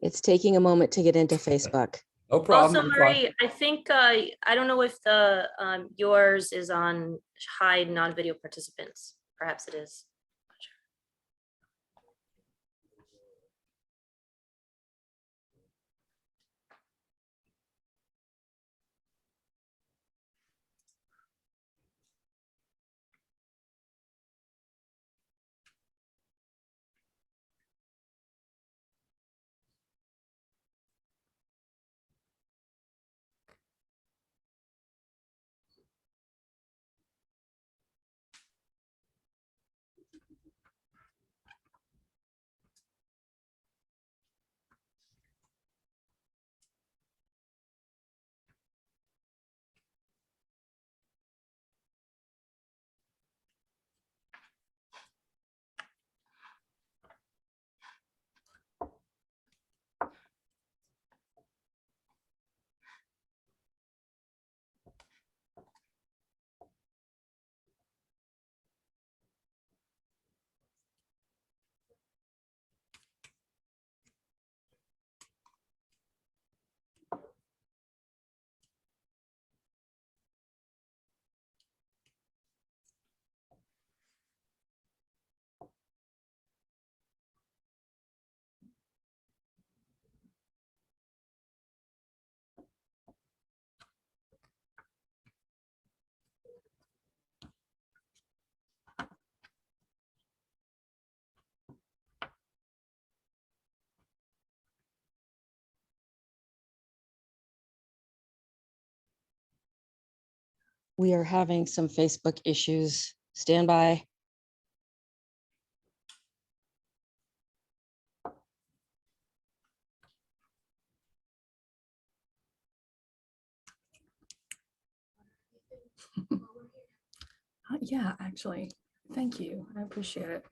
It's taking a moment to get into Facebook. No problem. Also, Marie, I think, I don't know if the yours is on hide non-video participants. Perhaps it is. We are having some Facebook issues. Stand by. Yeah, actually, thank you. I appreciate it.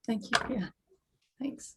Thank you. Yeah, thanks.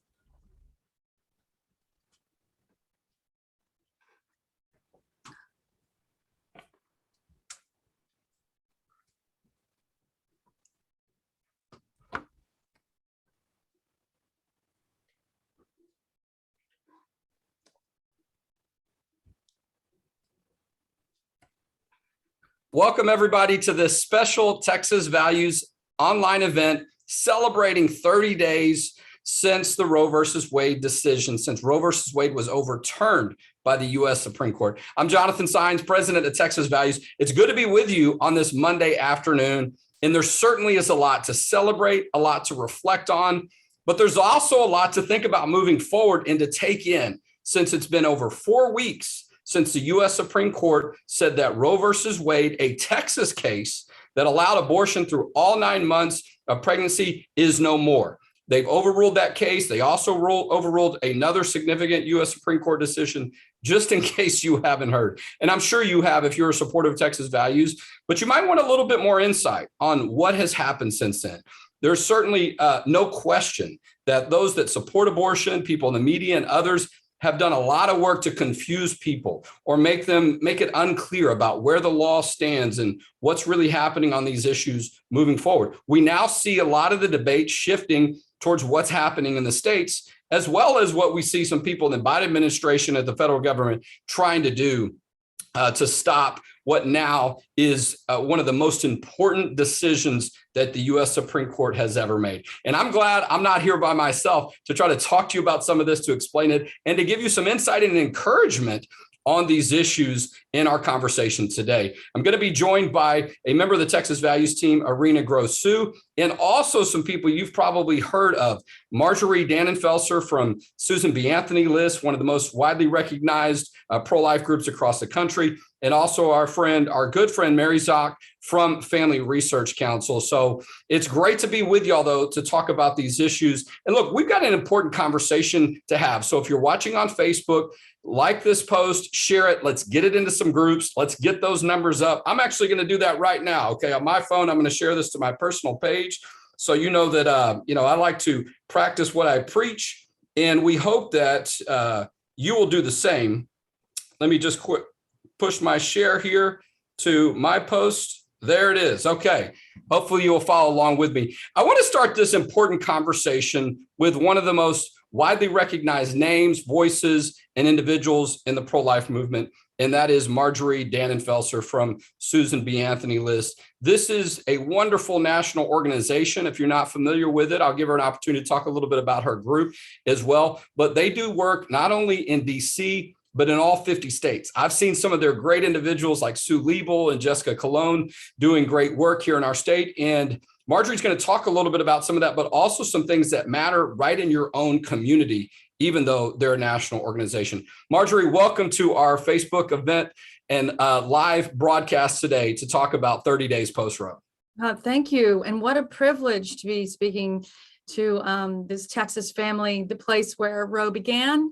Welcome everybody to this special Texas Values online event celebrating 30 days since the Roe versus Wade decision, since Roe versus Wade was overturned by the U.S. Supreme Court. I'm Jonathan Saenz, president of Texas Values. It's good to be with you on this Monday afternoon. And there certainly is a lot to celebrate, a lot to reflect on, but there's also a lot to think about moving forward and to take in, since it's been over 4 weeks since the U.S. Supreme Court said that Roe versus Wade, a Texas case that allowed abortion through all 9 months of pregnancy, is no more. They've overruled that case. They also overruled another significant U.S. Supreme Court decision, just in case you haven't heard. And I'm sure you have if you're a supporter of Texas Values, but you might want a little bit more insight on what has happened since then. There's certainly no question that those that support abortion, people in the media and others, have done a lot of work to confuse people or make it unclear about where the law stands and what's really happening on these issues moving forward. We now see a lot of the debate shifting towards what's happening in the states, as well as what we see some people in the Biden administration at the federal government trying to do to stop what now is one of the most important decisions that the U.S. Supreme Court has ever made. And I'm glad I'm not here by myself to try to talk to you about some of this, to explain it, and to give you some insight and encouragement on these issues in our conversation today. I'm going to be joined by a member of the Texas Values team, Irina Grosu, and also some people you've probably heard of. Marjorie Dannenfelser from Susan B. Anthony List, one of the most widely recognized pro-life groups across the country, and also our good friend, Mary Szoch from Family Research Council. So it's great to be with y'all, though, to talk about these issues. And look, we've got an important conversation to have. So if you're watching on Facebook, like this post, share it. Let's get it into some groups. Let's get those numbers up. I'm actually going to do that right now. Okay, on my phone, I'm going to share this to my personal page. So you know that, I like to practice what I preach, and we hope that you will do the same. Let me just push my share here to my post. There it is. Okay. Hopefully you will follow along with me. I want to start this important conversation with one of the most widely recognized names, voices, and individuals in the pro-life movement, and that is Marjorie Dannenfelser from Susan B. Anthony List. This is a wonderful national organization. If you're not familiar with it, I'll give her an opportunity to talk a little bit about her group as well. But they do work not only in D.C., but in all 50 states. I've seen some of their great individuals like Sue Liebel and Jessica Colon doing great work here in our state. And Marjorie's going to talk a little bit about some of that, but also some things that matter right in your own community, even though they're a national organization. Marjorie, welcome to our Facebook event and live broadcast today to talk about 30 days post-Roe. Thank you. And what a privilege to be speaking to this Texas family, the place where Roe began,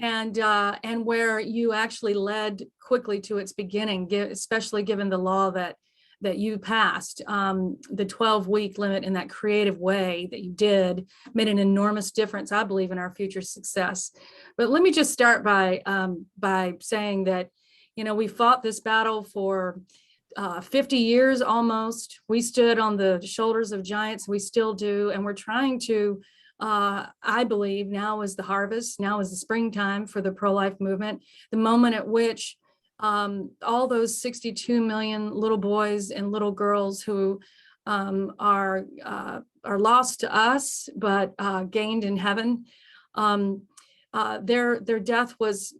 and where you actually led quickly to its beginning, especially given the law that you passed. The 12-week limit in that creative way that you did made an enormous difference, I believe, in our future success. But let me just start by saying that, we fought this battle for 50 years almost. We stood on the shoulders of giants. We still do. And we're trying to, I believe now is the harvest, now is the springtime for the pro-life movement, the moment at which all those 62 million little boys and little girls who are lost to us, but gained in heaven, their death was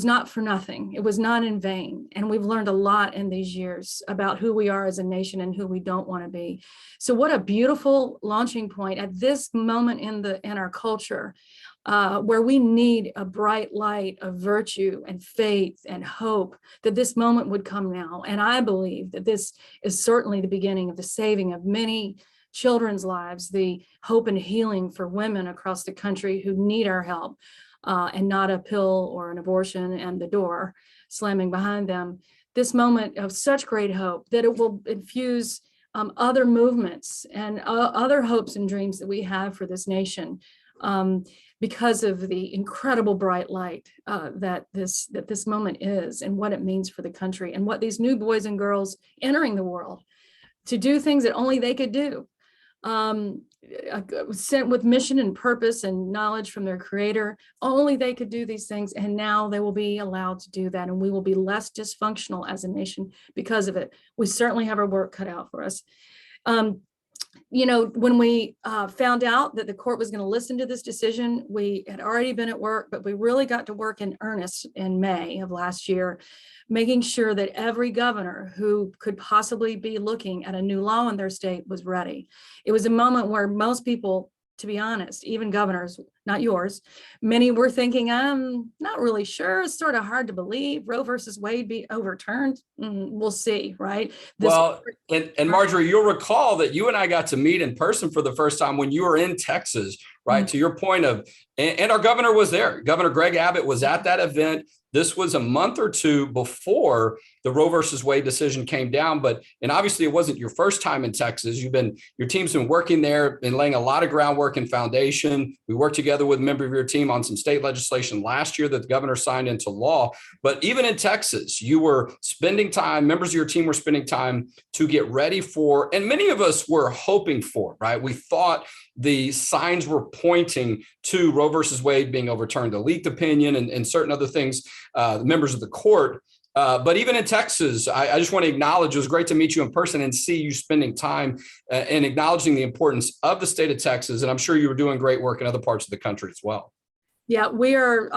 not for nothing. It was not in vain. And we've learned a lot in these years about who we are as a nation and who we don't want to be. So what a beautiful launching point at this moment in our culture, where we need a bright light of virtue and faith and hope, that this moment would come now. And I believe that this is certainly the beginning of the saving of many children's lives, the hope and healing for women across the country who need our help, and not a pill or an abortion and the door slamming behind them. This moment of such great hope that it will infuse other movements and other hopes and dreams that we have for this nation. Because of the incredible bright light that this moment is, and what it means for the country, and what these new boys and girls entering the world to do things that only they could do, sent with mission and purpose and knowledge from their creator. Only they could do these things, and now they will be allowed to do that, and we will be less dysfunctional as a nation because of it. We certainly have our work cut out for us. When we found out that the court was going to listen to this decision, we had already been at work, but we really got to work in earnest in May of last year, making sure that every governor who could possibly be looking at a new law in their state was ready. It was a moment where most people, to be honest, even governors, not yours, many were thinking, I'm not really sure. It's sort of hard to believe Roe versus Wade be overturned. We'll see, right? And Marjorie, you'll recall that you and I got to meet in person for the first time when you were in Texas, right? To your point of, and our governor was there. Governor Greg Abbott was at that event. This was a month or two before the Roe versus Wade decision came down, and obviously it wasn't your first time in Texas. Your team's been working there and laying a lot of groundwork and foundation. We worked together with a member of your team on some state legislation last year that the governor signed into law. But even in Texas, you were spending time, members of your team were spending time to get ready for, and many of us were hoping for, right? We thought the signs were pointing to Roe versus Wade being overturned, the leaked opinion and certain other things, the members of the court But even in Texas, I just want to acknowledge, it was great to meet you in person and see you spending time and acknowledging the importance of the state of Texas. And I'm sure you were doing great work in other parts of the country as well. Yeah, we are,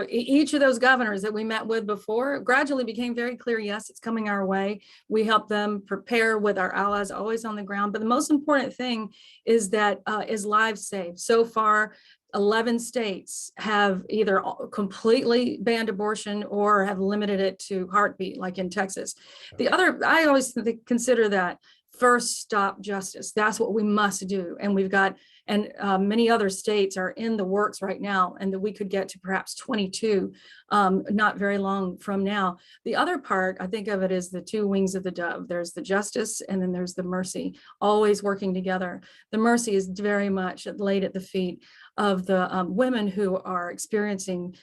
each of those governors that we met with before gradually became very clear, yes, it's coming our way. We help them prepare with our allies always on the ground. But the most important thing is that is lives saved. So far, 11 states have either completely banned abortion or have limited it to heartbeat, like in Texas. I always consider that first stop justice. That's what we must do. And we've got, and many other states are in the works right now, and that we could get to perhaps 22 not very long from now. The other part, I think of it as the two wings of the dove. There's the justice and then there's the mercy, always working together. The mercy is very much laid at the feet of the women who are experiencing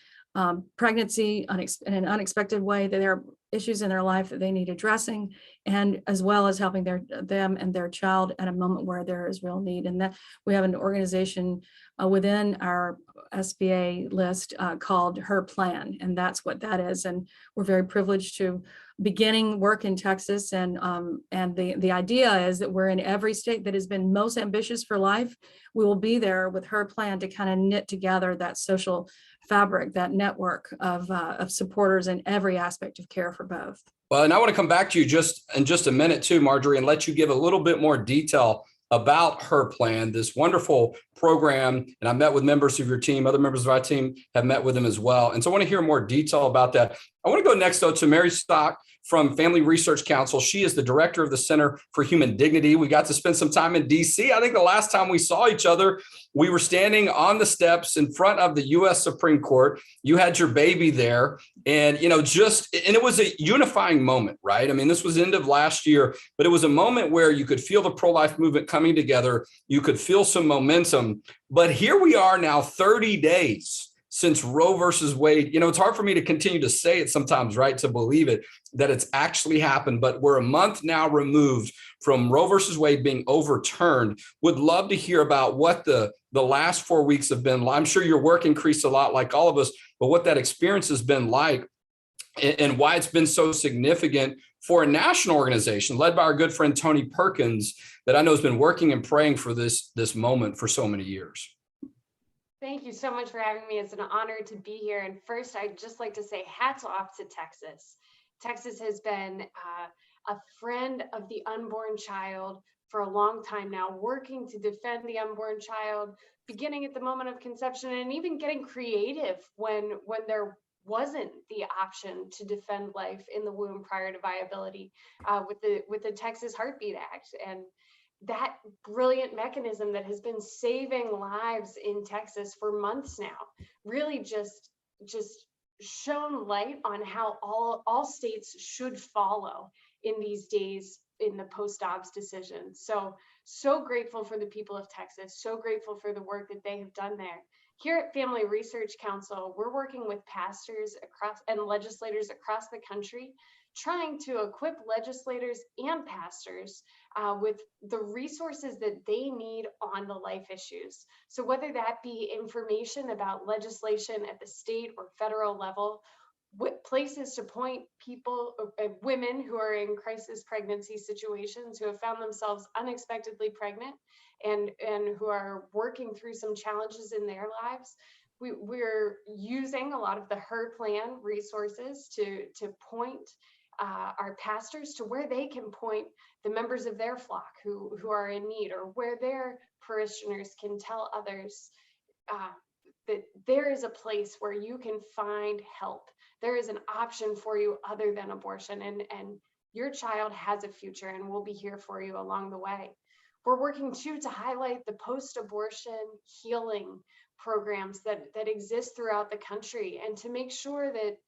pregnancy in an unexpected way, that there are issues in their life that they need addressing, and as well as helping them and their child at a moment where there is real need. And that we have an organization within our SBA list called Her Plan, and that's what that is. And we're very privileged to beginning work in Texas, and the idea is that we're in every state that has been most ambitious for life. We will be there with Her Plan to kind of knit together that social fabric, that network of supporters in every aspect of care for both. Well, and I want to come back to you in just a minute too, Marjorie, and let you give a little bit more detail about Her Plan, this wonderful program. And I met with members of your team, other members of our team have met with them as well. And so I want to hear more detail about that. I want to go next though to Mary Szoch from Family Research Council. She is the director of the Center for Human Dignity. We got to spend some time in DC. I think the last time we saw each other, we were standing on the steps in front of the US Supreme Court. You had your baby there, and and it was a unifying moment, right? I mean, this was the end of last year, but it was a moment where you could feel the pro-life movement coming together. You could feel some momentum, but here we are now 30 days since Roe versus Wade. It's hard for me to continue to say it sometimes, right? To believe it, that it's actually happened, but we're a month now removed from Roe versus Wade being overturned. Would love to hear about what the last 4 weeks have been like. I'm sure your work increased a lot like all of us, but what that experience has been like and why it's been so significant for a national organization led by our good friend, Tony Perkins, that I know has been working and praying for this moment for so many years. Thank you so much for having me. It's an honor to be here. And first, I'd just like to say hats off to Texas. Texas has been a friend of the unborn child for a long time now, working to defend the unborn child, beginning at the moment of conception, and even getting creative when there wasn't the option to defend life in the womb prior to viability with the Texas Heartbeat Act. And that brilliant mechanism that has been saving lives in Texas for months now really just shone light on how all states should follow in these days in the post-Dobbs decision. So grateful for the people of Texas, so grateful for the work that they have done there. Here at Family Research Council, we're working with pastors and legislators across the country, trying to equip legislators and pastors with the resources that they need on the life issues. So whether that be information about legislation at the state or federal level, places to point people, women who are in crisis pregnancy situations, who have found themselves unexpectedly pregnant and who are working through some challenges in their lives. We're using a lot of the Her Plan resources to point our pastors to where they can point the members of their flock who are in need, or where their parishioners can tell others that there is a place where you can find help. There is an option for you other than abortion, and your child has a future, and we'll be here for you along the way. We're working too to highlight the post-abortion healing programs that exist throughout the country, and to make sure that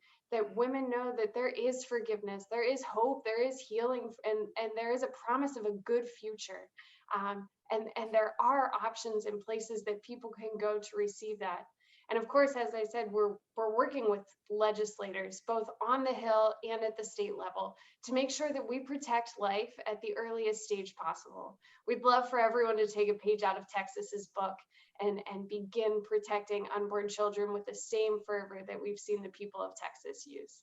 women know that there is forgiveness, there is hope, there is healing, and there is a promise of a good future. And there are options and places that people can go to receive that. And of course, as I said, we're working with legislators, both on the Hill and at the state level, to make sure that we protect life at the earliest stage possible. We'd love for everyone to take a page out of Texas's book and begin protecting unborn children with the same fervor that we've seen the people of Texas use.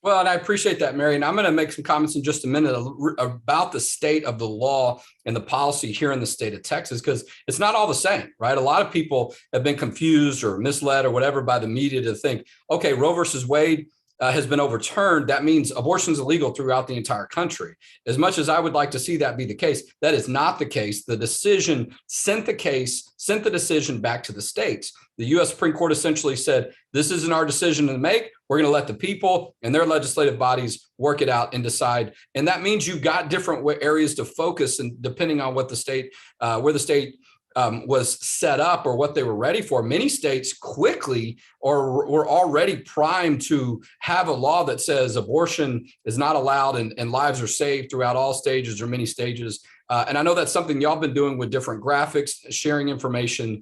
Well, and I appreciate that, Mary. And I'm going to make some comments in just a minute about the state of the law and the policy here in the state of Texas, because it's not all the same, right? A lot of people have been confused or misled or whatever by the media to think, okay, Roe versus Wade has been overturned. That means abortion is illegal throughout the entire country. As much as I would like to see that be the case, that is not the case. The decision sent the decision back to the states. The U.S. Supreme Court essentially said, this isn't our decision to make. We're going to let the people and their legislative bodies work it out and decide. And that means you've got different areas to focus, and depending on what the state, where the state was set up or what they were ready for. Many states quickly or were already primed to have a law that says abortion is not allowed and lives are saved throughout all stages or many stages. And I know that's something y'all been doing with different graphics, sharing information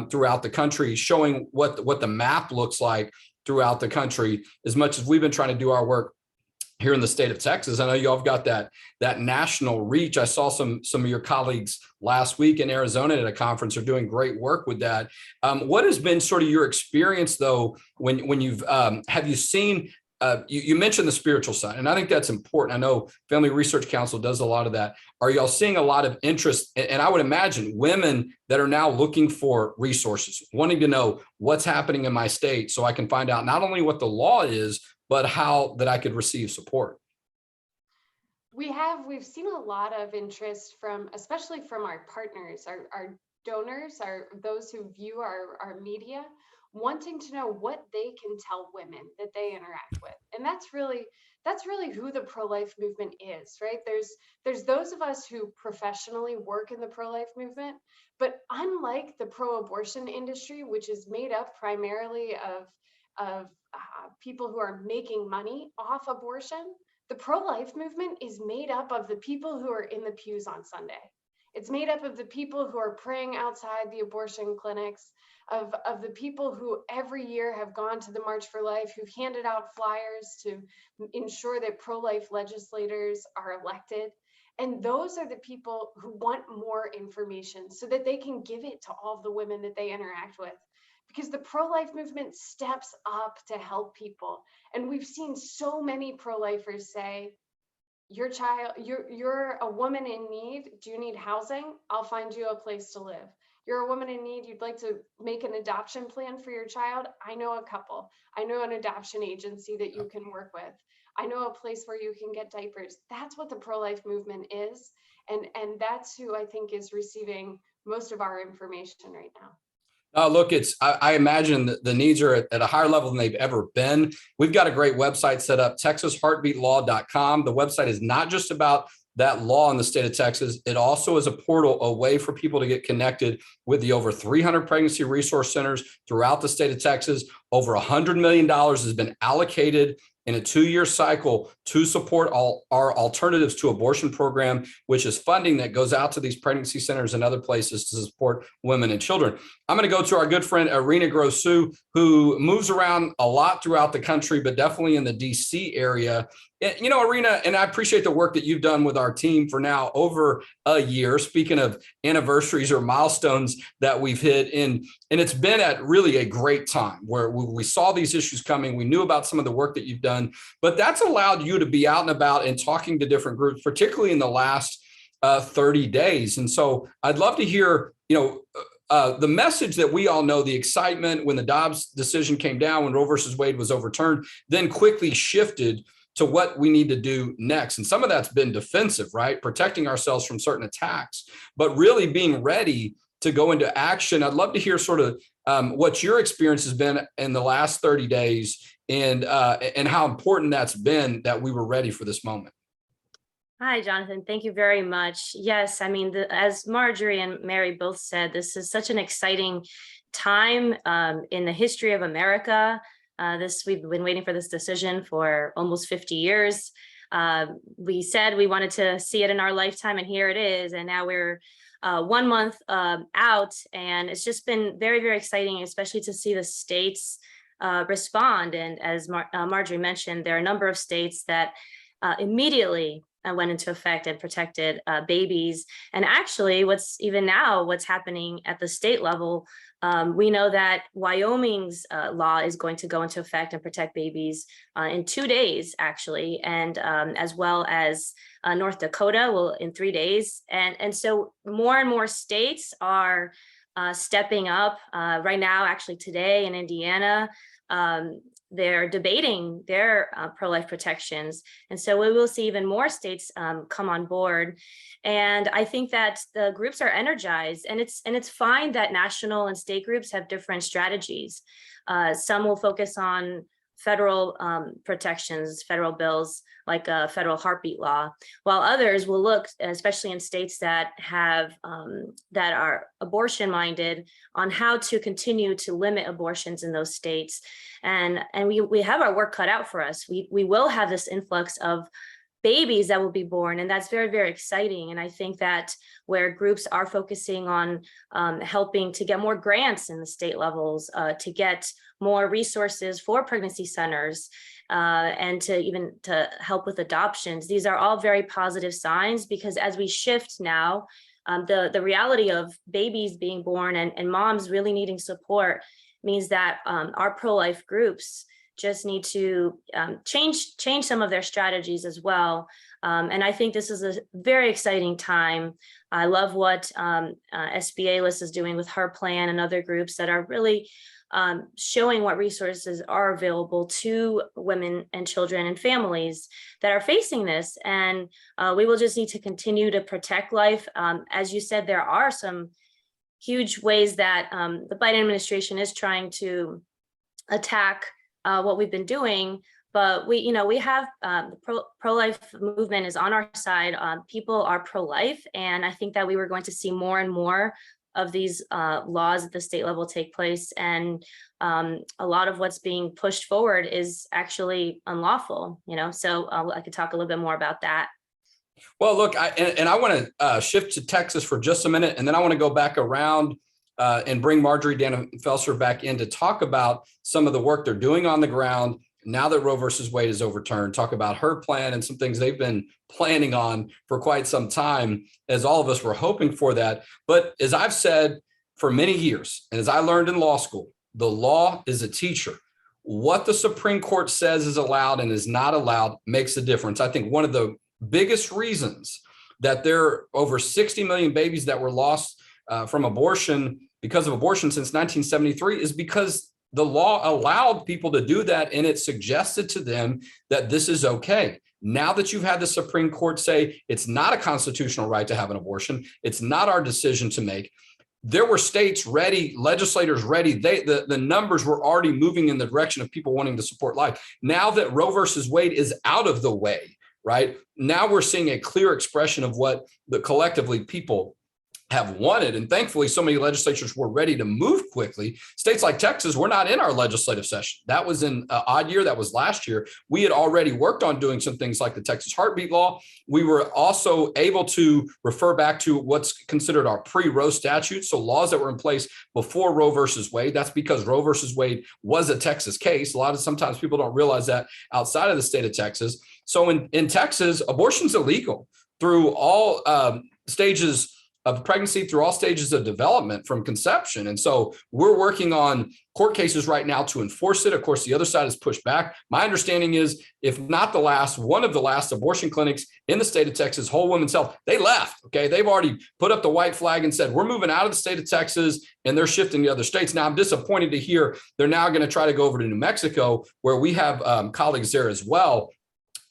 throughout the country, showing what the map looks like throughout the country, as much as we've been trying to do our work here in the state of Texas. I know y'all have got that national reach. I saw some of your colleagues last week in Arizona at a conference are doing great work with that. What has been sort of your experience though, when you've, have you seen, you mentioned the spiritual side, and I think that's important. I know Family Research Council does a lot of that. Are y'all seeing a lot of interest? And I would imagine women that are now looking for resources, wanting to know what's happening in my state so I can find out not only what the law is, but how that I could receive support. We've seen a lot of interest especially from our partners, our donors, those who view our media, wanting to know what they can tell women that they interact with. And that's really who the pro-life movement is, right? There's those of us who professionally work in the pro-life movement, but unlike the pro-abortion industry, which is made up primarily of people who are making money off abortion, the pro-life movement is made up of the people who are in the pews on Sunday. It's made up of the people who are praying outside the abortion clinics, of the people who every year have gone to the March for Life, who've handed out flyers to ensure that pro-life legislators are elected. And those are the people who want more information so that they can give it to all of the women that they interact with. Because the pro-life movement steps up to help people. And we've seen so many pro-lifers say, you're a woman in need. Do you need housing? I'll find you a place to live. You're a woman in need. You'd like to make an adoption plan for your child? I know a couple. I know an adoption agency that you can work with. I know a place where you can get diapers. That's what the pro-life movement is. And that's who I think is receiving most of our information right now. Look, I imagine that the needs are at a higher level than they've ever been. We've got a great website set up, TexasHeartbeatLaw.com. The website is not just about that law in the state of Texas. It also is a portal, a way for people to get connected with the over 300 pregnancy resource centers throughout the state of Texas. Over $100 million has been allocated in a 2-year cycle to support our Alternatives to Abortion program, which is funding that goes out to these pregnancy centers and other places to support women and children. I'm going to go to our good friend, Irina Grosu, who moves around a lot throughout the country, but definitely in the DC area. You know, Irina, and I appreciate the work that you've done with our team for now over a year. Speaking of anniversaries or milestones that we've hit, and it's been at really a great time where we saw these issues coming. We knew about some of the work that you've done, but that's allowed you to be out and about and talking to different groups, particularly in the last 30 days. And so I'd love to hear, the message that we all know, the excitement when the Dobbs decision came down, when Roe versus Wade was overturned, then quickly shifted to what we need to do next. And some of that's been defensive, right? Protecting ourselves from certain attacks, but really being ready to go into action. I'd love to hear sort of what your experience has been in the last 30 days and how important that's been that we were ready for this moment. Hi, Jonathan. Thank you very much. Yes, I mean, as Marjorie and Mary both said, this is such an exciting time in the history of America. We've been waiting for this decision for almost 50 years. We said we wanted to see it in our lifetime, and here it is. And now we're 1 month out, and it's just been very, very exciting, especially to see the states respond. And as Marjorie mentioned, there are a number of states that immediately went into effect and protected babies. And actually, what's happening at the state level, we know that Wyoming's law is going to go into effect and protect babies in 2 days, actually, and as well as North Dakota will in 3 days. And so more and more states are stepping up. Right now, actually today in Indiana, they're debating their pro-life protections. And so we will see even more states come on board. And I think that the groups are energized, and it's fine that national and state groups have different strategies. Some will focus on federal protections, federal bills like a federal heartbeat law, while others will look, especially in states that have that are abortion minded, on how to continue to limit abortions in those states. And we have our work cut out for us. We will have this influx of babies that will be born, and that's very, very exciting. And I think that where groups are focusing on helping to get more grants in the state levels, to get more resources for pregnancy centers, and to help with adoptions, these are all very positive signs, because as we shift now, the reality of babies being born and moms really needing support means that our pro-life groups just need to change some of their strategies as well. And I think this is a very exciting time. I love what SBA List is doing with her plan and other groups that are really showing what resources are available to women and children and families that are facing this. And we will just need to continue to protect life. As you said, there are some huge ways that the Biden administration is trying to attack what we've been doing, but we have the pro-life movement is on our side. People are pro-life, and I think that we were going to see more and more of these laws at the state level take place, and a lot of what's being pushed forward is actually unlawful. So I could talk a little bit more about that. Well, look, I want to shift to Texas for just a minute, and then I want to go back around and bring Marjorie Dannenfelser back in to talk about some of the work they're doing on the ground now that Roe versus Wade is overturned, talk about her plan and some things they've been planning on for quite some time, as all of us were hoping for that. But as I've said for many years, and as I learned in law school, the law is a teacher. What the Supreme Court says is allowed and is not allowed makes a difference. I think one of the biggest reasons that there are over 60 million babies that were lost from abortion because of abortion since 1973 is because the law allowed people to do that, and it suggested to them that this is okay. Now that you've had the Supreme Court say it's not a constitutional right to have an abortion, it's not our decision to make. There were states ready, legislators ready. The numbers were already moving in the direction of people wanting to support life. Now that Roe versus Wade is out of the way, right? Now we're seeing a clear expression of what the collectively people have wanted. And thankfully, so many legislatures were ready to move quickly. States like Texas were not in our legislative session. That was an odd year. That was last year. We had already worked on doing some things like the Texas heartbeat law. We were also able to refer back to what's considered our pre-Roe statutes, so laws that were in place before Roe versus Wade. That's because Roe versus Wade was a Texas case. Sometimes people don't realize that outside of the state of Texas. So in Texas, abortion's illegal through all stages of pregnancy, through all stages of development from conception. And so we're working on court cases right now to enforce it. Of course, the other side has pushed back. My understanding is, if not the last, one of the last abortion clinics in the state of Texas, Whole Women's Health, they left. Okay. They've already put up the white flag and said, we're moving out of the state of Texas, and they're shifting to other states. Now, I'm disappointed to hear they're now going to try to go over to New Mexico, where we have colleagues there as well.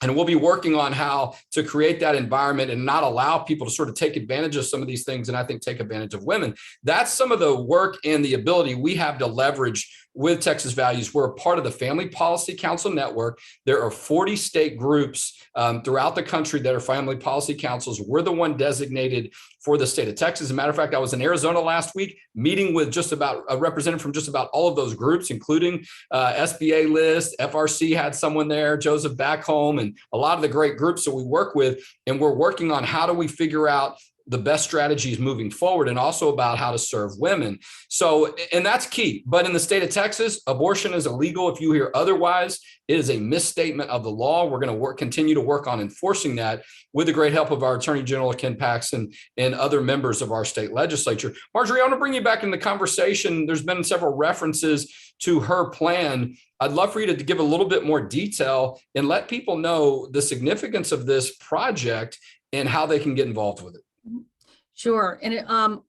And we'll be working on how to create that environment and not allow people to sort of take advantage of some of these things, and I think take advantage of women. That's some of the work and the ability we have to leverage with Texas Values. We're a part of the Family Policy Council Network. There are 40 state groups throughout the country that are family policy councils. We're the one designated for the state of Texas. As a matter of fact, I was in Arizona last week meeting with just about a representative from just about all of those groups, including SBA List, FRC had someone there, Joseph Back Home, and a lot of the great groups that we work with. And we're working on how do we figure out the best strategies moving forward, and also about how to serve women. So, and that's key. But in the state of Texas, abortion is illegal. If you hear otherwise, it is a misstatement of the law. We're going to continue to work on enforcing that with the great help of our Attorney General, Ken Paxton, and other members of our state legislature. Marjorie, I want to bring you back in the conversation. There's been several references to her plan. I'd love for you to give a little bit more detail and let people know the significance of this project and how they can get involved with it. Sure. And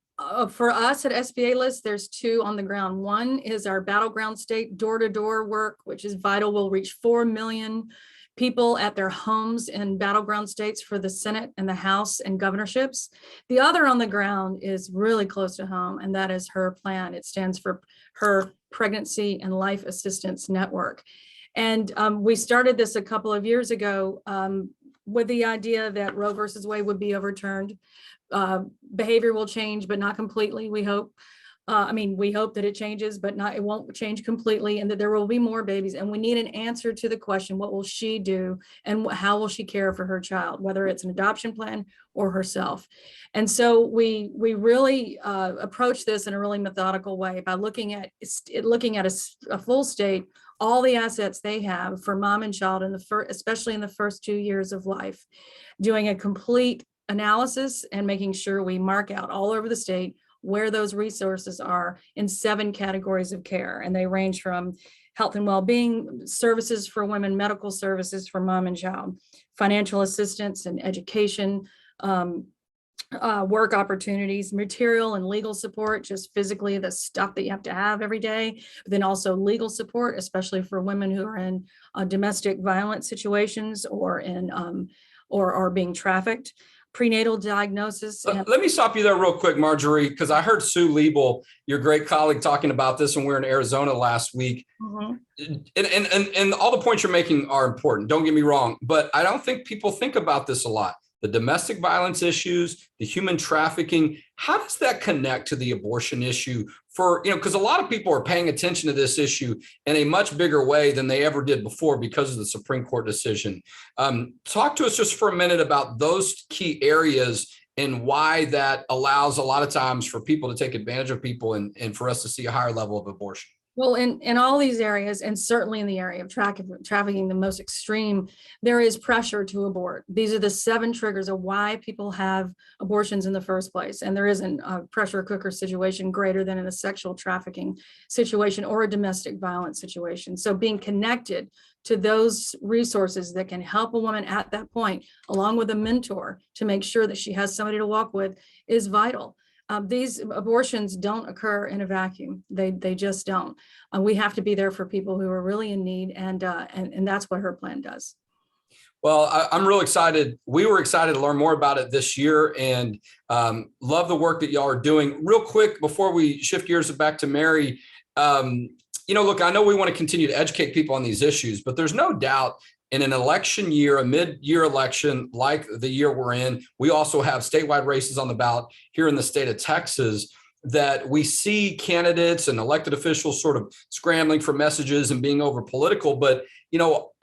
for us at SBA List, there's two on the ground. One is our battleground state door-to-door work, which is vital. We'll reach 4 million people at their homes in battleground states for the Senate and the House and governorships. The other on the ground is really close to home, and that is her plan. It stands for her Pregnancy and Life Assistance Network. And we started this a couple of years ago with the idea that Roe versus Wade would be overturned. Behavior will change, but not completely, we hope. We hope that it changes, but it won't change completely, and that there will be more babies. And we need an answer to the question, what will she do and how will she care for her child, whether it's an adoption plan or herself? And so we really approach this in a really methodical way by looking at a full state, all the assets they have for mom and child, especially in the first 2 years of life, doing a complete analysis and making sure we mark out all over the state where those resources are in 7 categories of care. And they range from health and well-being services for women, medical services for mom and child, financial assistance and education, work opportunities, material and legal support, just physically the stuff that you have to have every day, but then also legal support, especially for women who are in domestic violence situations or are being trafficked. Prenatal diagnosis. Let me stop you there real quick, Marjorie, because I heard Sue Liebel, your great colleague, talking about this when we were in Arizona last week. Mm-hmm. And all the points you're making are important. Don't get me wrong, but I don't think people think about this a lot. The domestic violence issues, the human trafficking, how does that connect to the abortion issue? Because a lot of people are paying attention to this issue in a much bigger way than they ever did before because of the Supreme Court decision. Talk to us just for a minute about those key areas and why that allows a lot of times for people to take advantage of people and for us to see a higher level of abortion. Well, in all these areas, and certainly in the area of trafficking, the most extreme, there is pressure to abort. These are the 7 triggers of why people have abortions in the first place. And there isn't a pressure cooker situation greater than in a sexual trafficking situation or a domestic violence situation. So being connected to those resources that can help a woman at that point, along with a mentor to make sure that she has somebody to walk with, is vital. These abortions don't occur in a vacuum. They just don't. We have to be there for people who are really in need, and that's what her plan does. Well, I'm real excited. We were excited to learn more about it this year, and love the work that y'all are doing. Real quick, before we shift gears back to Mary, look, I know we want to continue to educate people on these issues, but there's no doubt in an election year, a mid-year election like the year we're in, we also have statewide races on the ballot here in the state of Texas, that we see candidates and elected officials sort of scrambling for messages and being over political. But,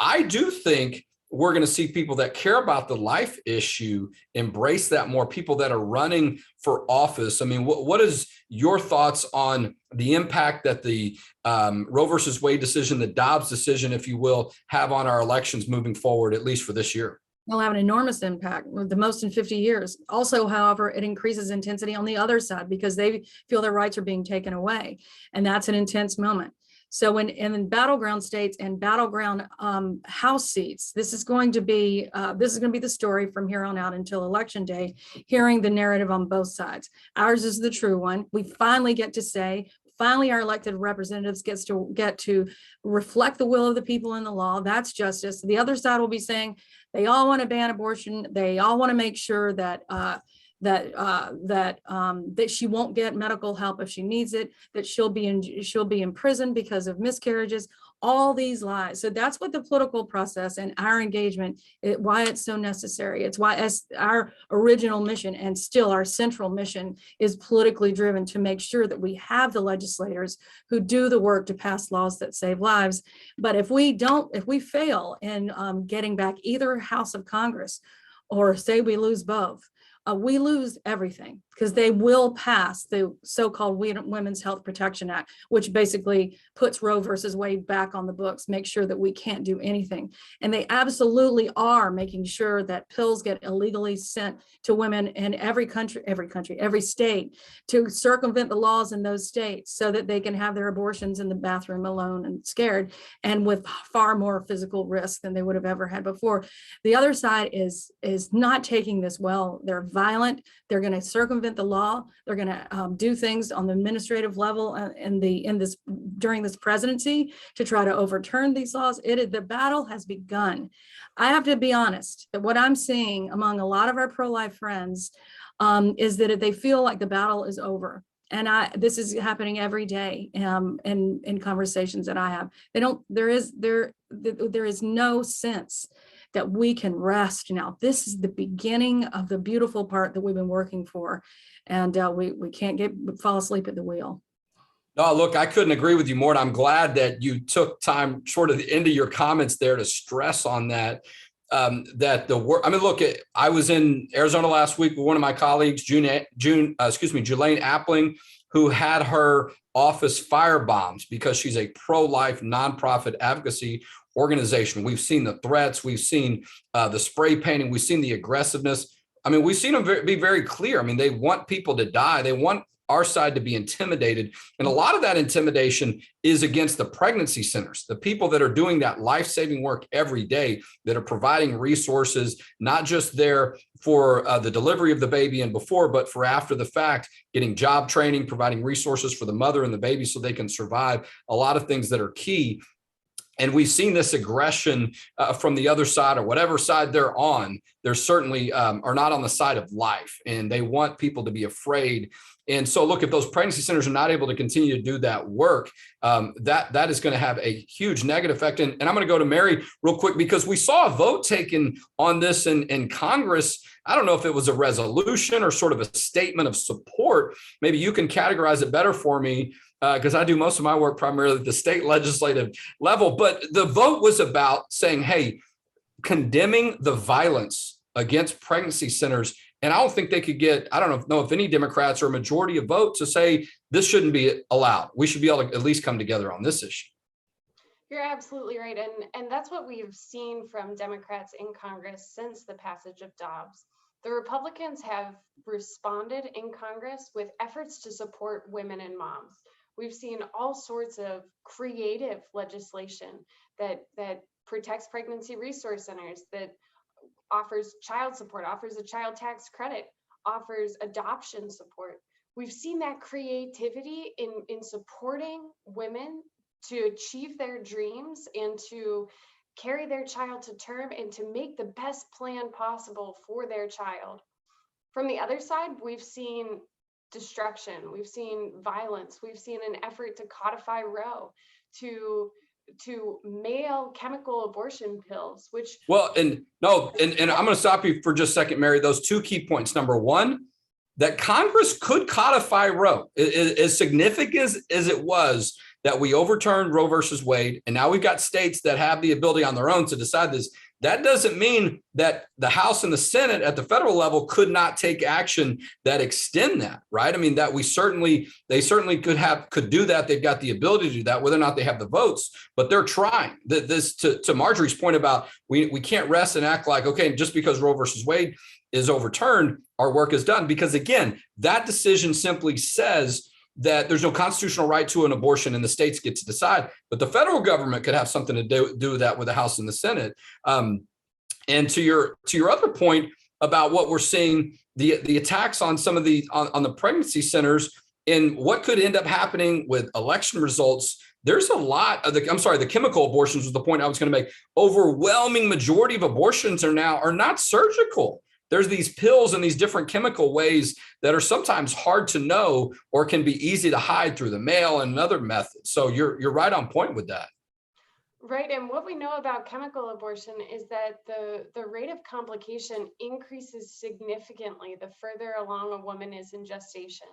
I do think we're going to see people that care about the life issue embrace that more, people that are running for office. I mean, what is your thoughts on the impact that the Roe versus Wade decision, the Dobbs decision, if you will, have on our elections moving forward, at least for this year? Will have an enormous impact, the most in 50 years. Also, however, it increases intensity on the other side because they feel their rights are being taken away. And that's an intense moment. So in battleground states and battleground House seats, this is going to be the story from here on out until Election Day, hearing the narrative on both sides. Ours is the true one. We finally get to say, finally, our elected representatives get to reflect the will of the people in the law. That's justice. The other side will be saying they all want to ban abortion. They all want to make sure that she won't get medical help if she needs it, that she'll be in prison because of miscarriages, all these lies. So that's what the political process and our engagement, why it's so necessary. It's why our original mission and still our central mission is politically driven to make sure that we have the legislators who do the work to pass laws that save lives. But if we fail in getting back either House of Congress, or say we lose both, we lose everything, because they will pass the so-called Women's Health Protection Act, which basically puts Roe versus Wade back on the books, make sure that we can't do anything. And they absolutely are making sure that pills get illegally sent to women in every state, to circumvent the laws in those states so that they can have their abortions in the bathroom alone and scared, and with far more physical risk than they would have ever had before. The other side is not taking this well. They're violent. They're going to circumvent the law. They're going to do things on the administrative level during this presidency to try to overturn these laws. The battle has begun. I have to be honest that what I'm seeing among a lot of our pro-life friends is that they feel like the battle is over. And this is happening every day in conversations that I have. There is no sense that we can rest now. This is the beginning of the beautiful part that we've been working for. And we can't fall asleep at the wheel. No, look, I couldn't agree with you more. And I'm glad that you took time toward the end of your comments there to stress on that. I was in Arizona last week with one of my colleagues, Julaine Appling, who had her office firebombed because she's a pro-life nonprofit advocacy organization. We've seen the threats, we've seen the spray painting, we've seen the aggressiveness. I mean, we've seen them be very clear. I mean, they want people to die. They want our side to be intimidated. And a lot of that intimidation is against the pregnancy centers, the people that are doing that life-saving work every day, that are providing resources, not just there for the delivery of the baby and before, but for after the fact, getting job training, providing resources for the mother and the baby so they can survive, a lot of things that are key. And we've seen this aggression from the other side, or whatever side they're on. They're certainly are not on the side of life, and they want people to be afraid. And so, look, if those pregnancy centers are not able to continue to do that work, that is going to have a huge negative effect. And I'm going to go to Mary real quick, because we saw a vote taken on this in Congress. I don't know if it was a resolution or sort of a statement of support. Maybe you can categorize it better for me, because I do most of my work primarily at the state legislative level. But the vote was about saying, hey, condemning the violence against pregnancy centers. And I don't think they could get, I don't know if any Democrats or a majority of votes to say this shouldn't be allowed. We should be able to at least come together on this issue. You're absolutely right. And that's what we've seen from Democrats in Congress since the passage of Dobbs. The Republicans have responded in Congress with efforts to support women and moms. We've seen all sorts of creative legislation that protects pregnancy resource centers, that offers child support, offers a child tax credit, offers adoption support. We've seen that creativity in supporting women to achieve their dreams and to carry their child to term and to make the best plan possible for their child. From the other side, we've seen destruction, we've seen violence, we've seen an effort to codify Roe, to mail chemical abortion pills, which and I'm going to stop you for just a second, Mary. Those two key points. Number one, that Congress could codify Roe, as significant as it was that we overturned Roe versus Wade, and now we've got states that have the ability on their own to decide this. That doesn't mean that the House and the Senate at the federal level could not take action that extend that, right? I mean, that they certainly could do that. They've got the ability to do that, whether or not they have the votes, but they're trying. This to Marjorie's point about we can't rest and act like, okay, just because Roe versus Wade is overturned, our work is done. Because again, that decision simply says that there's no constitutional right to an abortion and the states get to decide, but the federal government could have something to do that with the House and the Senate. And to your other point about what we're seeing, the attacks on some of on the pregnancy centers and what could end up happening with election results, there's a lot of the chemical abortions was the point I was going to make. Overwhelming majority of abortions are not surgical. There's these pills and these different chemical ways that are sometimes hard to know or can be easy to hide through the mail and other methods. So you're right on point with that. Right. And what we know about chemical abortion is that the rate of complication increases significantly the further along a woman is in gestation.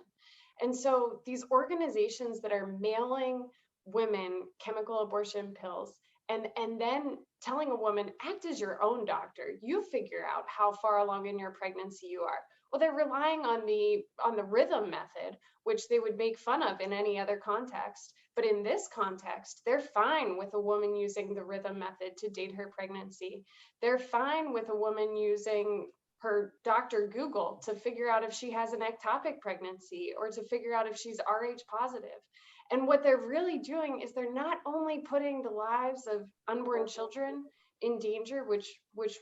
And so these organizations that are mailing women chemical abortion pills and then telling a woman, act as your own doctor. You figure out how far along in your pregnancy you are. Well, they're relying on the rhythm method, which they would make fun of in any other context. But in this context, they're fine with a woman using the rhythm method to date her pregnancy. They're fine with a woman using her Dr. Google to figure out if she has an ectopic pregnancy or to figure out if she's Rh positive. And what they're really doing is they're not only putting the lives of unborn children in danger, which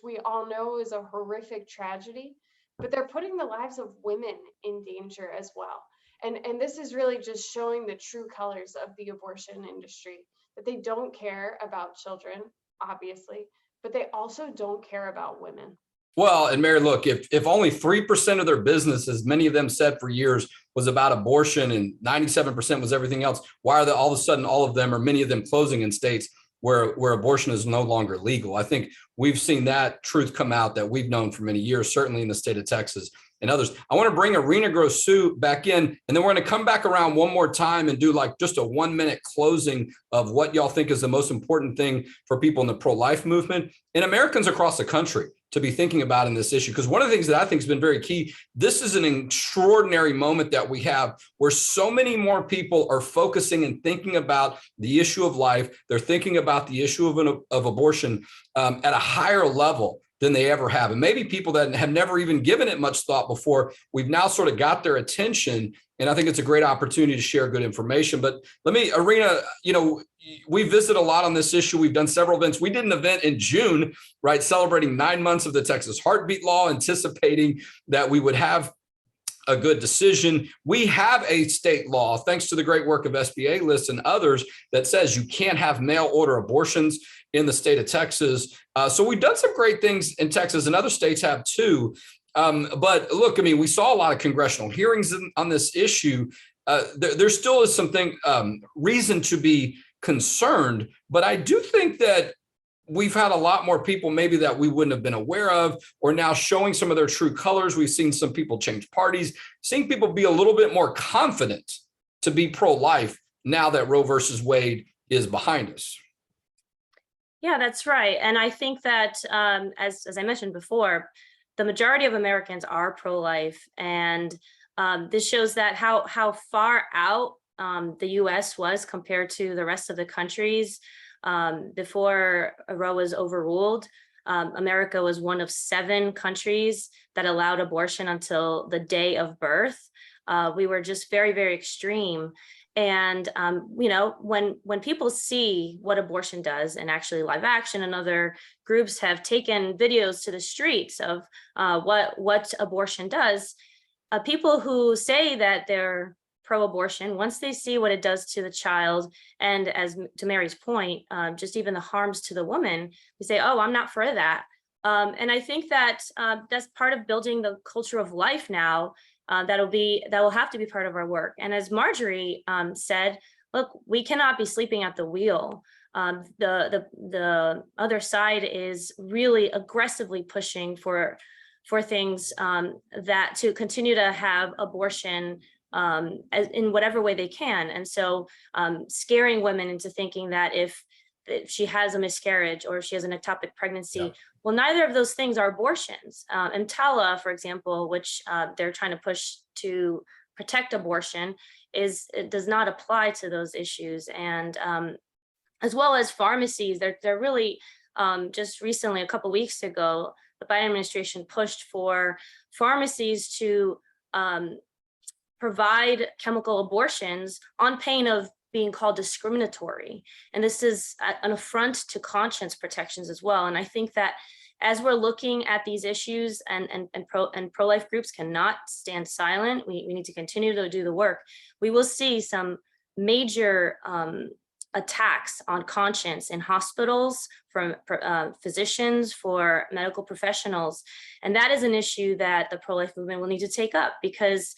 we all know is a horrific tragedy, but they're putting the lives of women in danger as well. And this is really just showing the true colors of the abortion industry, that they don't care about children, obviously, but they also don't care about women. Well, and Mary, look, if only 3% of their business, as many of them said for years, was about abortion and 97% was everything else, why are they all of a sudden all of them or many of them closing in states where abortion is no longer legal? I think we've seen that truth come out that we've known for many years, certainly in the state of Texas and others. I want to bring Irina Grosu back in, and then we're going to come back around one more time and do like just a 1-minute closing of what y'all think is the most important thing for people in the pro-life movement and Americans across the country to be thinking about in this issue. Because one of the things that I think has been very key, this is an extraordinary moment that we have where so many more people are focusing and thinking about the issue of life. They're thinking about the issue of abortion at a higher level than they ever have. And maybe people that have never even given it much thought before, we've now sort of got their attention. And I think it's a great opportunity to share good information. But let me, Irina, we visit a lot on this issue. We've done several events. We did an event in June, right, celebrating 9 months of the Texas heartbeat law, anticipating that we would have a good decision. We have a state law, thanks to the great work of SBA List and others, that says you can't have mail order abortions in the state of Texas. So we've done some great things in Texas, and other states have too. But look, I mean, we saw a lot of congressional hearings on this issue. There still is something reason to be concerned, but I do think that we've had a lot more people maybe that we wouldn't have been aware of, or now showing some of their true colors. We've seen some people change parties, seeing people be a little bit more confident to be pro-life now that Roe versus Wade is behind us. Yeah, that's right. And I think that, as I mentioned before, the majority of Americans are pro-life, and this shows that how far out the U.S. was compared to the rest of the countries. Before Roe was overruled, America was one of 7 countries that allowed abortion until the day of birth. We were just very, very extreme. And, when people see what abortion does, and actually live action, and other groups have taken videos to the streets of what abortion does, people who say that they're pro-abortion, once they see what it does to the child, and as to Mary's point, just even the harms to the woman, they say, oh, I'm not for that. And I think that that's part of building the culture of life now. That will have to be part of our work. And as Marjorie said, look, we cannot be sleeping at the wheel. The other side is really aggressively pushing for things that to continue to have abortion in whatever way they can. And so scaring women into thinking that if she has a miscarriage or if she has an ectopic pregnancy, well, neither of those things are abortions. EMTALA, for example, which they're trying to push to protect abortion, it does not apply to those issues. And as well as pharmacies, they're really just recently, a couple of weeks ago, the Biden administration pushed for pharmacies to provide chemical abortions on pain of being called discriminatory. And this is an affront to conscience protections as well. And I think that as we're looking at these issues, and pro-life groups cannot stand silent, we need to continue to do the work. We will see some major attacks on conscience in hospitals, from physicians, for medical professionals. And that is an issue that the pro-life movement will need to take up, because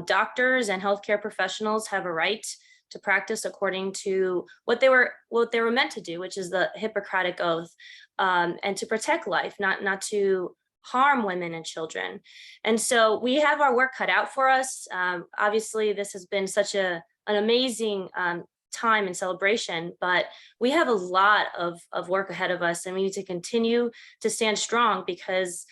doctors and healthcare professionals have a right to practice according to what they were meant to do, which is the Hippocratic Oath, and to protect life, not to harm women and children. And so we have our work cut out for us. Obviously, this has been such an amazing time and celebration, but we have a lot of work ahead of us, and we need to continue to stand strong, because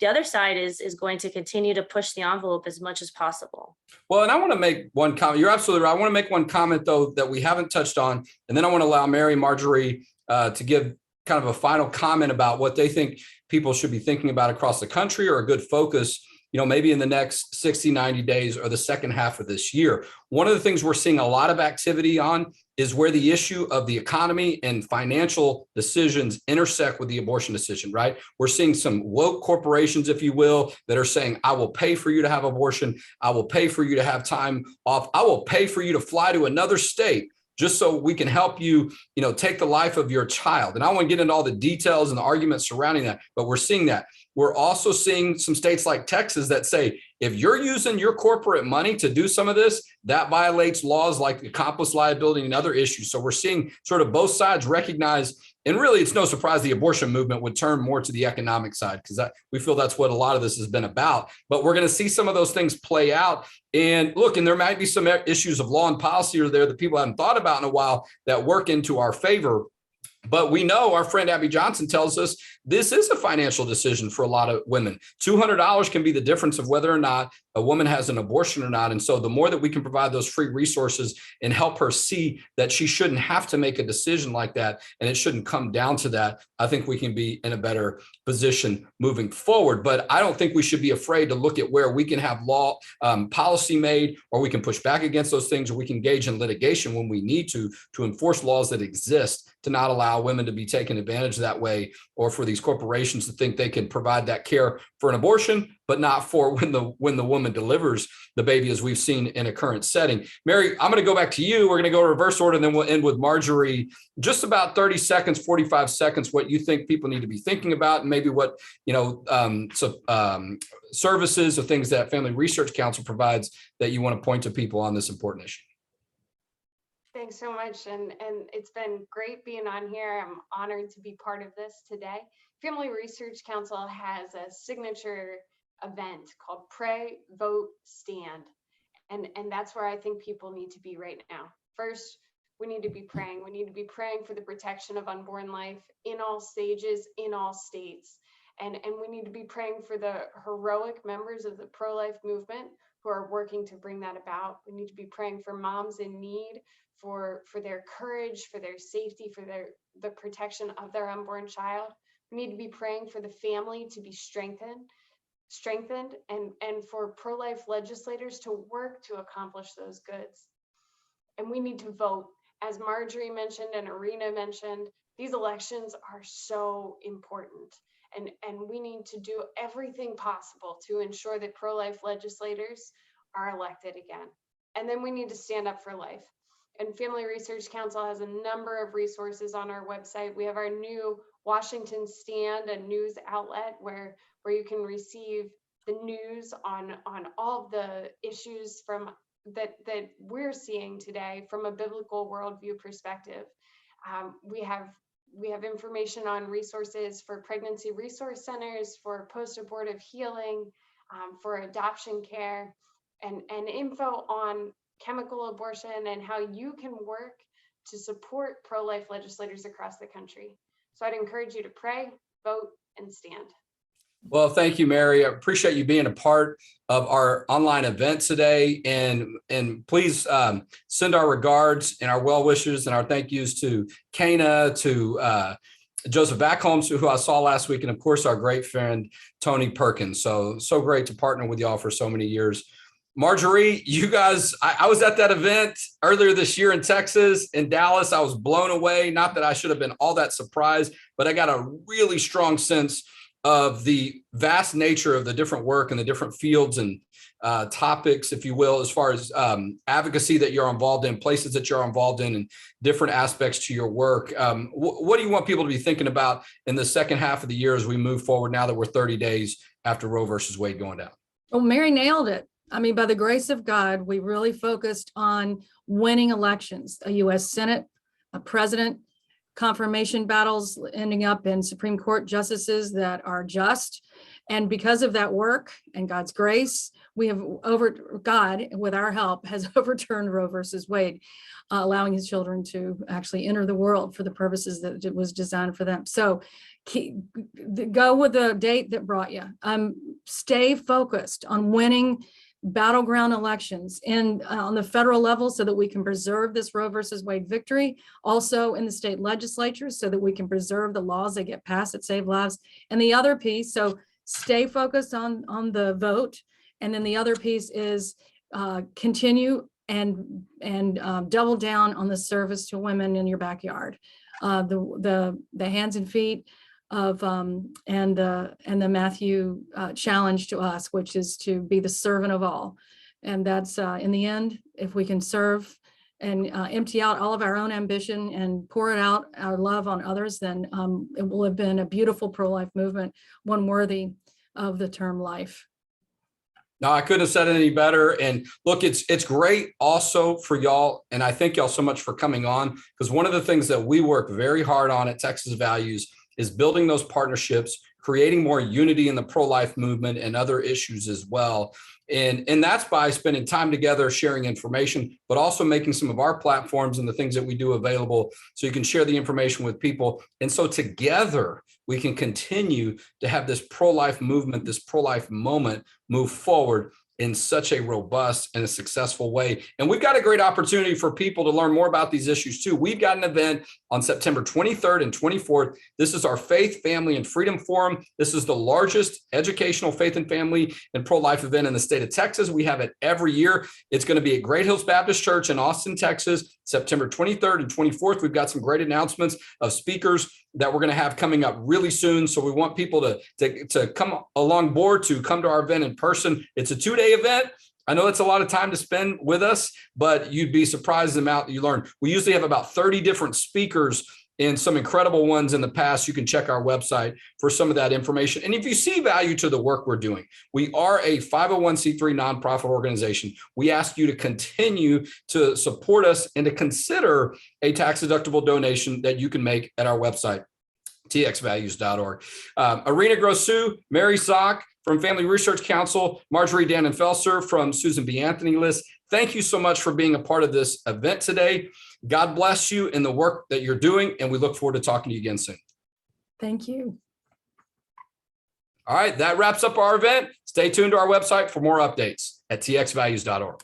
the other side is going to continue to push the envelope as much as possible. Well, and I want to make one comment. You're absolutely right. I want to make one comment, though, that we haven't touched on. And then I want to allow Mary, Marjorie to give kind of a final comment about what they think people should be thinking about across the country, or a good focus, maybe in the next 60, 90 days or the second half of this year. One of the things we're seeing a lot of activity on is where the issue of the economy and financial decisions intersect with the abortion decision, right? We're seeing some woke corporations, if you will, that are saying, I will pay for you to have abortion. I will pay for you to have time off. I will pay for you to fly to another state just so we can help you, take the life of your child. And I won't get into all the details and the arguments surrounding that, but we're seeing that. We're also seeing some states like Texas that say, if you're using your corporate money to do some of this, that violates laws like accomplice liability and other issues. So we're seeing sort of both sides recognize, and really it's no surprise the abortion movement would turn more to the economic side, because we feel that's what a lot of this has been about. But we're going to see some of those things play out. And look, and there might be some issues of law and policy or there that people haven't thought about in a while that work into our favor. But we know, our friend Abby Johnson tells us, this is a financial decision for a lot of women. $200 can be the difference of whether or not a woman has an abortion or not. And so the more that we can provide those free resources and help her see that she shouldn't have to make a decision like that, and it shouldn't come down to that, I think we can be in a better position moving forward. But I don't think we should be afraid to look at where we can have law policy made, or we can push back against those things, or we can engage in litigation when we need to enforce laws that exist to not allow women to be taken advantage that way, or for these corporations to think they can provide that care for an abortion, but not for when the woman delivers the baby, as we've seen in a current setting. Mary, I'm going to go back to you. We're going to go reverse order, and then we'll end with Marjorie. Just about 30 seconds, 45 seconds, what you think people need to be thinking about, and maybe what, services or things that Family Research Council provides that you want to point to people on this important issue. Thanks so much. And it's been great being on here. I'm honored to be part of this today. Family Research Council has a signature event called Pray, Vote, Stand. And that's where I think people need to be right now. First, we need to be praying. We need to be praying for the protection of unborn life in all stages, in all states. And we need to be praying for the heroic members of the pro-life movement who are working to bring that about. We need to be praying for moms in need, for their courage, for their safety, for the protection of their unborn child. We need to be praying for the family to be strengthened, and for pro-life legislators to work to accomplish those goods. And we need to vote. As Marjorie mentioned and Irina mentioned, these elections are so important. And we need to do everything possible to ensure that pro-life legislators are elected again. And then we need to stand up for life. And Family Research Council has a number of resources on our website. We have our new Washington Stand, a news outlet where you can receive the news on all of the issues that we're seeing today from a biblical worldview perspective. We have information on resources for pregnancy resource centers, for post-abortive healing, for adoption care, and info on chemical abortion and how you can work to support pro-life legislators across the country. So I'd encourage you to pray, vote, and stand. Well, thank you, Mary. I appreciate you being a part of our online event today. And please send our regards and our well wishes and our thank yous to Kana, to Joseph Backholm, who I saw last week, and of course, our great friend, Tony Perkins. So great to partner with y'all for so many years. Marjorie, you guys, I was at that event earlier this year in Texas, in Dallas. I was blown away. Not that I should have been all that surprised, but I got a really strong sense of the vast nature of the different work and the different fields and topics, if you will, as far as advocacy that you're involved in, places that you're involved in, and different aspects to your work. What do you want people to be thinking about in the second half of the year as we move forward, now that we're 30 days after Roe versus Wade going down? Well, Mary nailed it. I mean, by the grace of God, we really focused on winning elections, a U.S. Senate, a president, confirmation battles ending up in Supreme Court justices that are just. And because of that work and God's grace, God, with our help, has overturned Roe versus Wade, allowing his children to actually enter the world for the purposes that it was designed for them. So go with the date that brought you. Stay focused on winning battleground elections on the federal level so that we can preserve this Roe versus Wade victory, also in the state legislatures so that we can preserve the laws that get passed that save lives. And the other piece, so stay focused on the vote. And then the other piece is continue and double down on the service to women in your backyard. The hands and feet of and the Matthew challenge to us, which is to be the servant of all. And that's in the end, if we can serve and empty out all of our own ambition and pour it out our love on others, then it will have been a beautiful pro-life movement, one worthy of the term life. No, I couldn't have said it any better. And look, it's great also for y'all. And I thank y'all so much for coming on, because one of the things that we work very hard on at Texas Values is building those partnerships, creating more unity in the pro-life movement and other issues as well. And that's by spending time together, sharing information, but also making some of our platforms and the things that we do available so you can share the information with people. And so together we can continue to have this pro-life movement, this pro-life moment move forward in such a robust and a successful way. And we've got a great opportunity for people to learn more about these issues too. We've got an event on September 23rd and 24th. This is our Faith, Family, and Freedom Forum. This is the largest educational faith and family and pro-life event in the state of Texas. We have it every year. It's going to be at Great Hills Baptist Church in Austin, Texas, September 23rd and 24th. We've got some great announcements of speakers that we're going to have coming up really soon. So we want people to come along board, to come to our event in person. It's a 2-day event. I know it's a lot of time to spend with us, but you'd be surprised the amount that you learn. We usually have about 30 different speakers and some incredible ones in the past. You can check our website for some of that information. And if you see value to the work we're doing, we are a 501c3 nonprofit organization. We ask you to continue to support us and to consider a tax-deductible donation that you can make at our website, txvalues.org. Irina Grosu, Mary Szoch from Family Research Council, Marjorie Dannenfelser from Susan B. Anthony List. Thank you so much for being a part of this event today. God bless you in the work that you're doing, and we look forward to talking to you again soon. Thank you. All right, that wraps up our event. Stay tuned to our website for more updates at txvalues.org.